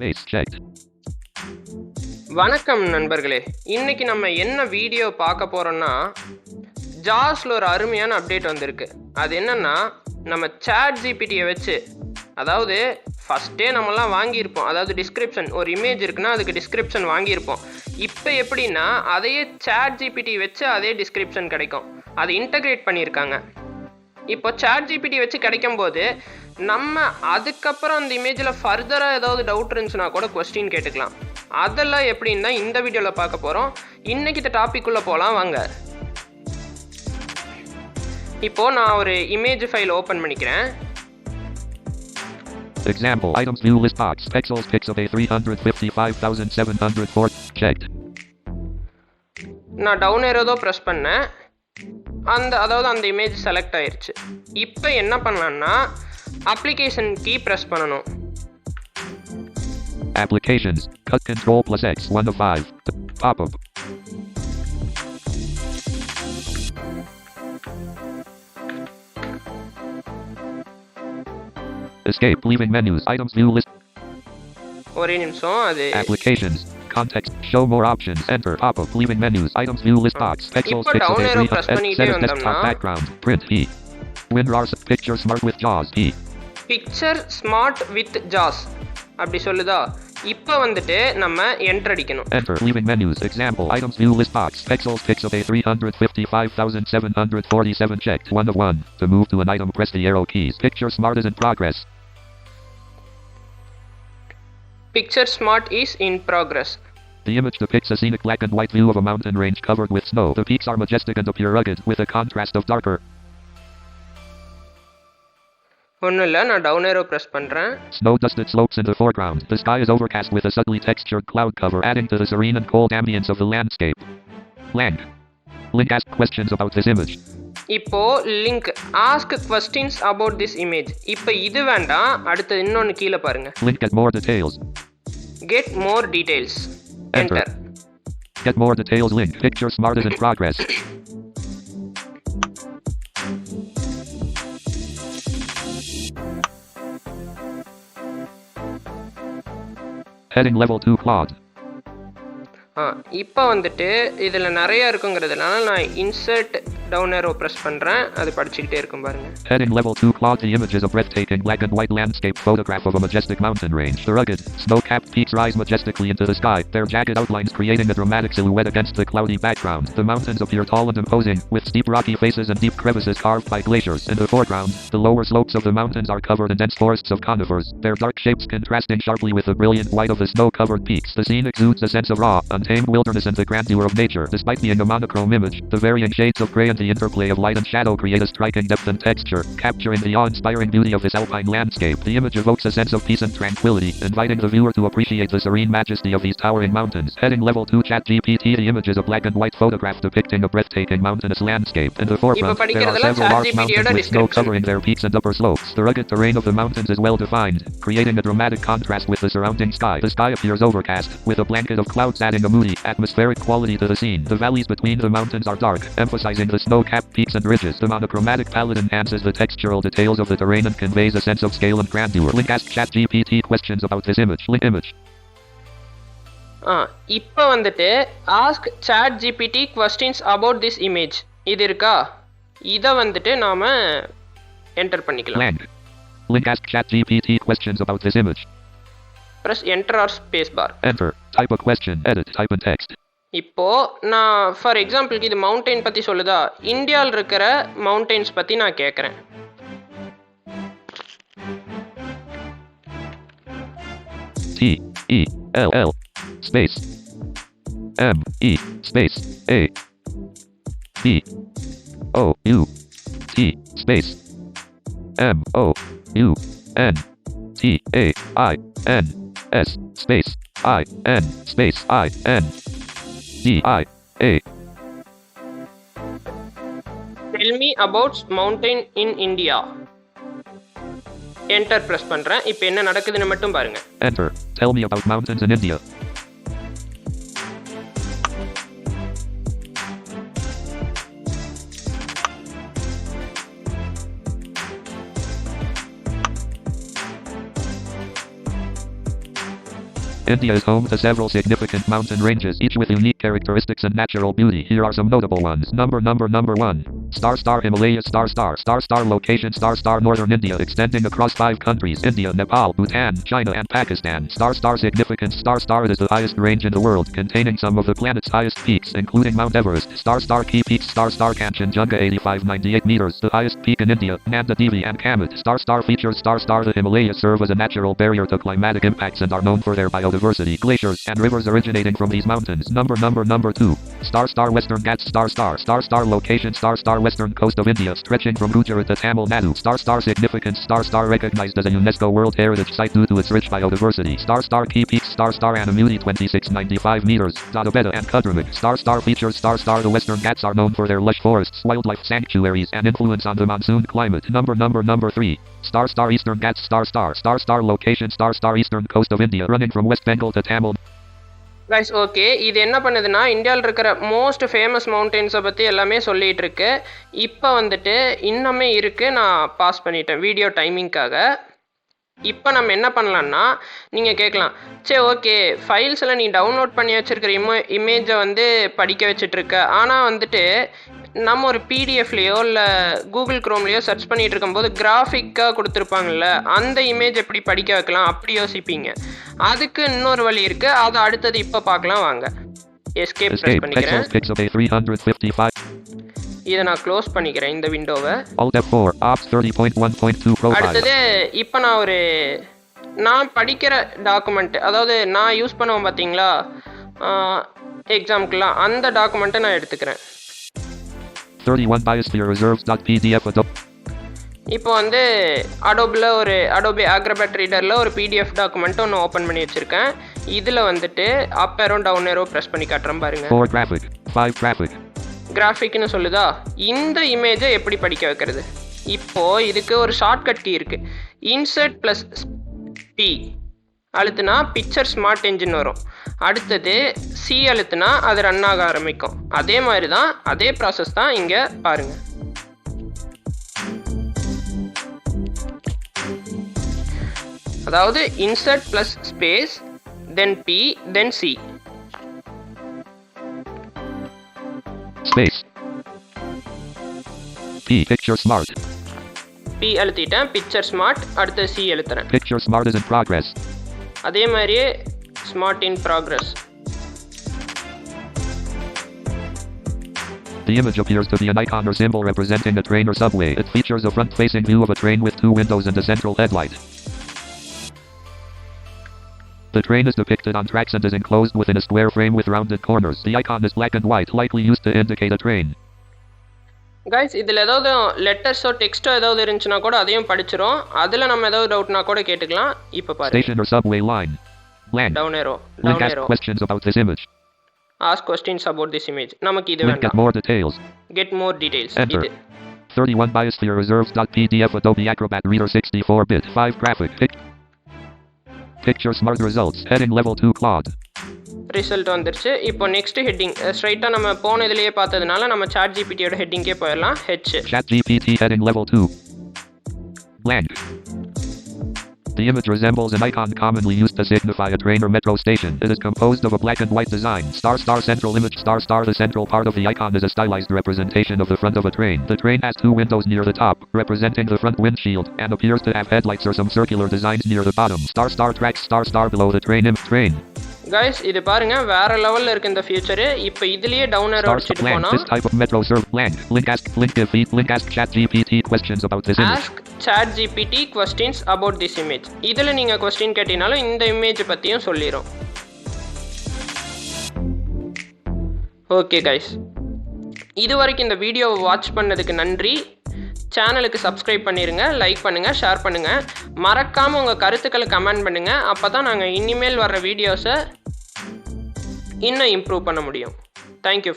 Space checked. வணக்கம் நண்பர்களே. இன்னைக்கு நம்ம என்ன வீடியோ பார்க்க போறோம்னா, ஜாஸ்ல ஒரு அருமையான அப்டேட் வந்திருக்கு. அது என்னன்னா, நம்ம சாட் ஜிபிடியை வச்சு, அதாவது ஃபஸ்ட்டே நம்மலாம் வாங்கியிருப்போம். அதாவது டிஸ்கிரிப்ஷன், ஒரு இமேஜ் இருக்குன்னா அதுக்கு டிஸ்கிரிப்ஷன் வாங்கியிருப்போம். இப்போ எப்படின்னா, அதையே சாட் ஜிபிடி வச்சு அதே டிஸ்கிரிப்ஷன் கிடைக்கும். அதை இன்டகிரேட் பண்ணியிருக்காங்க. இப்போ சாட் ஜிபிடி வச்சு கிடைக்கும் போது நம்ம அதுக்கப்புறம் அந்த இமேஜில் ஃபர்தராக ஏதாவது டவுட் இருந்துச்சுன்னா கூட கொஸ்டின் கேட்டுக்கலாம். அதெல்லாம் எப்படின்னு தான் இந்த வீடியோவில் பார்க்க போகிறோம். இன்றைக்கி இந்த டாபிக்குள்ளே போகலாம் வாங்க. இப்போது நான் ஒரு இமேஜ் ஃபைல் ஓப்பன் பண்ணிக்கிறேன். Example items view list box pixels pixabay 355,704 checked. நான் டவுன் ஏரோதோ ப்ரெஸ் பண்ணேன். அதாவது அந்த இமேஜ் செலக்ட் ஆயிடுச்சு. இப்போ என்ன பண்ணலான்னா அப்ளிகேஷன் கீ ப்ரெஸ் பண்ணணும். Applications cut control plus X 1 of 5 pop up. Escape leaving menus items view list. ஒரே நிமிஷம். அது Applications context show more options enter pop up leaving menus items view list box pixels pixabay 3 set as desktop background print P WinRAR picture smart with JAWS P picture smart with ஜாஸ் அப்படி சொல்லுதா. இப்போ வந்துட்டு நம்ம enter அடிக்கணும். Enter leaving menus example items view list box pixels pixabay 355,747 checked 1 of 1 to move to an item press the arrow keys picture smart is in progress. Picture smart is in progress. The image depicts a scenic black and white view of a mountain range covered with snow. The peaks are majestic and appear rugged with a contrast of darker. ஒன்றும் இல்லை, நான் down arrow press பண்ணுறேன். Snow-dusted slopes in the foreground. The sky is overcast with a subtly textured cloud cover adding to the serene and cold ambience of the landscape. Blank. Link ask questions about this image. இப்போ link ask questions about this image. இப்போ இது வேண்டாம், அடுத்து இன்னொன்று கீழே பாருங்க. Link get more details. Get more details. Enter. Get more details link picture smart is in progress. Heading level 2 Claude. இப்போ வந்துட்டு இதில் நிறைய இருக்குங்கிறதுனால நான் இன்சர்ட் டவுன் ஏரோ ப்ரெஸ் பண்ணுறேன். அது படிச்சுக்கிட்டே இருக்கும் பாருங்க. Heading level 2 Claude. The image is a breathtaking black and white landscape photograph of a majestic mountain range. The rugged, snow-capped peaks rise majestically into the sky, their jagged outlines creating a dramatic silhouette against the cloudy background. The mountains appear tall and imposing, with steep rocky faces and deep crevices carved by glaciers. In the foreground, the lower slopes of the mountains are covered in dense forests of conifers, their dark shapes contrasting sharply with the brilliant white of the snow-covered peaks. The scene exudes a sense of raw, untamed wilderness and the grandeur of nature. Despite being a monochrome image, the varying shades of gray and the interplay of light and shadow create a striking depth and texture, capturing the awe-inspiring beauty of this alpine landscape. The image evokes a sense of peace and tranquility, inviting the viewer to appreciate the serene majesty of these towering mountains. Heading level 2 ChatGPT. The image is a black and white photograph depicting a breathtaking mountainous landscape. In the foreground, there are several large mountains with snow covering their peaks and upper slopes. The rugged terrain of the mountains is well defined, creating a dramatic contrast with the surrounding sky. The sky appears overcast, with a blanket of clouds adding a moody, atmospheric quality to the scene. The valleys between the mountains are dark, emphasizing the snow-capped peaks and ridges. The monochromatic palette enhances the textural details of the terrain and conveys a sense of scale and grandeur. Link ask ChatGPT questions about this image. Link image. இப்போ வந்துட்டு ask Chat GPT questions about this image இது இருக்கா, இதை வந்துட்டு நாம enter பண்ணிக்கலாம். Blank. Link ask ChatGPT questions about this image. Press enter or space bar. Enter. Type a question. Edit. Type in text. இப்போ நான் ஃபார் எக்ஸாம்பிளுக்கு இது மவுண்டைன் பற்றி சொல்லுதா, இந்தியாவில் இருக்கிற மவுண்டைன்ஸ் பற்றி நான் கேட்குறேன். TELL space ME space ABOUT space MOUNTAINS space IN space INDIA. Tell me about mountain in India. Enter press பண்றேன். இப்போ என்ன நடக்குதுன்னு மட்டும் பாருங்க. Enter. Tell me about mountains in India. India is home to several significant mountain ranges, each with unique characteristics and natural beauty. Here are some notable ones. Number 1. Star Himalayas. Star location. Star northern India, extending across 5 countries: India, Nepal, Bhutan, China, and Pakistan. Star significance. Star is the highest range in the world, containing some of the planet's highest peaks, including Mount Everest. Star key peaks. Star Kanchenjunga 8598 meters, the highest peak in India, Nanda Devi and Kamet. Star features. Star the Himalayas serve as a natural barrier to climatic impacts and are known for their biodiversity. Glaciers and rivers originating from these mountains. Number 2. Star Western Ghats. Star location. Star western coast of India, stretching from Gujarat to Tamil Nadu. Star significance. Star recognized as a UNESCO World Heritage Site due to its rich biodiversity. Star key peaks. Star Anamudi 2695 meters, Dadabeda and Kudramik. Star features. Star the Western Ghats are known for their lush forests, wildlife sanctuaries, and influence on the monsoon climate. Number 3. Star Eastern Ghats. Star location. Star eastern coast of India, running from West Bengal to Tamil. Guys, okay, இது என்ன பண்ணுதுன்னா இந்தியாவில் இருக்கிற most famous மவுண்டெயின்ஸை பற்றி எல்லாமே சொல்லிகிட்டு இருக்கு. இப்போ வந்துட்டு இன்னுமே இருக்குது, நான் பாஸ் பண்ணிட்டேன் வீடியோ டைமிங்க்காக. இப்போ நம்ம என்ன பண்ணலான்னா, நீங்கள் கேட்கலாம், சரி ஓகே, ஃபைல்ஸில் நீ டவுன்லோட் பண்ணி வச்சுருக்கிற இமேஜை வந்து படிக்க வச்சிட்ருக்க, ஆனால் வந்துட்டு நம்ம ஒரு பிடிஎஃப்லேயோ இல்லை கூகுள் க்ரோம்லேயோ சர்ச் பண்ணிகிட்டு இருக்கும்போது கிராஃபிக்காக கொடுத்துருப்பாங்கல்ல, அந்த இமேஜ் எப்படி படிக்க வைக்கலாம் அப்படி யோசிப்பீங்க. அதுக்கு இன்னொரு வழி இருக்குது, அதை அடுத்தது இப்போ பார்க்கலாம் வாங்க. எஸ்கேப் ப்ரெஸ் பண்ணிக்கிறேன். இதை நான் க்ளோஸ் பண்ணிக்கிறேன் இந்த விண்டோவை. அடுத்தது இப்போ நான் படிக்கிற டாக்குமெண்ட், அதாவது நான் யூஸ் பண்ணுவேன் பார்த்தீங்களா எக்ஸாமுக்குலாம், அந்த டாக்குமெண்ட்டை நான் எடுத்துக்கிறேன். இப்போ வந்து அடோபி ஆக்ரோபாட் ரீடரில் ஒரு பிடிஎஃப் டாக்குமெண்ட் ஒன்று ஓப்பன் பண்ணி வச்சுருக்கேன். இதில் வந்துட்டு up arrow down arrow press பண்ணி காட்டுறேன் பாருங்கள். கிராஃபிக்னு சொல்லுதா, இந்த இமேஜை எப்படி படிக்க வைக்கிறது? இப்போது இதுக்கு ஒரு ஷார்ட்கட் கீ இருக்குது. இன்சர்ட் ப்ளஸ் பி அழுத்துனா பிக்சர் ஸ்மார்ட் என்ஜின் வரும். அடுத்தது சி அழுத்துனா அது ரன் ஆக ஆரம்பிக்கும். அதே மாதிரி தான், அதே ப்ராசஸ் தான் இங்கே பாருங்கள். அதாவது insert plus space then P then C. Space. P picture smart. P அழுத்திட்டேன், picture smart. அடுத்து C அழுத்துறேன். Picture smart is in progress. அதே மாதிரியே smart in progress. The image appears to be an icon or symbol representing a train or subway. It features a front-facing view of a train with 2 windows and a central headlight. The train is depicted on tracks and is enclosed within a square frame with rounded corners. The icon is black and white, likely used to indicate a train. Guys, இதில் ஏதாவது லெட்டர்ஸோ டெக்ஸ்ட்டோ ஏதாவது இருந்துச்சுன்னா கூட அதையும் படிச்சிரும். அதில் நம்ம ஏதாவது டவுட்னா கூட கேட்டுக்கலாம். இப்போ பாருங்க. Station or subway line. Blank. Down arrow. Link ask questions about this image. Ask questions about this image. நமக்கு இது வேண்டாம். Get more details. Get more details. Enter. 31 Biosphere Reserves.pdf Adobe Acrobat Reader 64-bit 5 graphic. Picture smart results. Heading level 2 Claude. Result வந்துருச்சு. இப்போ next heading ஸ்ட்ரைட்டாக நம்ம போன இதுலேயே பார்த்ததுனால நம்ம சாட் ஜிபிடியோட ஹெட்டிங்கே போயிடலாம். Chat GPT heading level 2. Blank. The image resembles an icon commonly used to signify a train or metro station. It is composed of a black and white design. Star central image. Star the central part of the icon is a stylized representation of the front of a train. The train has 2 windows near the top, representing the front windshield, and appears to have headlights or some circular designs near the bottom. Star tracks. Star below the train. Guys, இது பாருங்க, வேற லெவல்ல இருக்கு இந்த future. இப்போ இதுலயே down aero அடிச்சிட்டு போனா this type of metro serve blank. Link ask chat GPT questions about this image. Ask chat GPT questions about this image. இதுல நீங்க क्वेश्चन கேட்டினாலும் இந்த இமேஜ் பத்தியும் சொல்லிரும். ஓகே गाइस, இதுவரைக்கும் இந்த வீடியோவை வாட்ச் பண்ணதுக்கு நன்றி. சேனலுக்கு சப்ஸ்கிரைப் பண்ணிடுங்க, லைக் பண்ணுங்கள், ஷேர் பண்ணுங்கள். மறக்காமல் உங்கள் கருத்துக்களை கமெண்ட் பண்ணுங்கள். அப்போ தான் நாங்கள் இனிமேல் வர்ற வீடியோஸை இன்னும் இம்ப்ரூவ் பண்ண முடியும். தேங்க்யூ.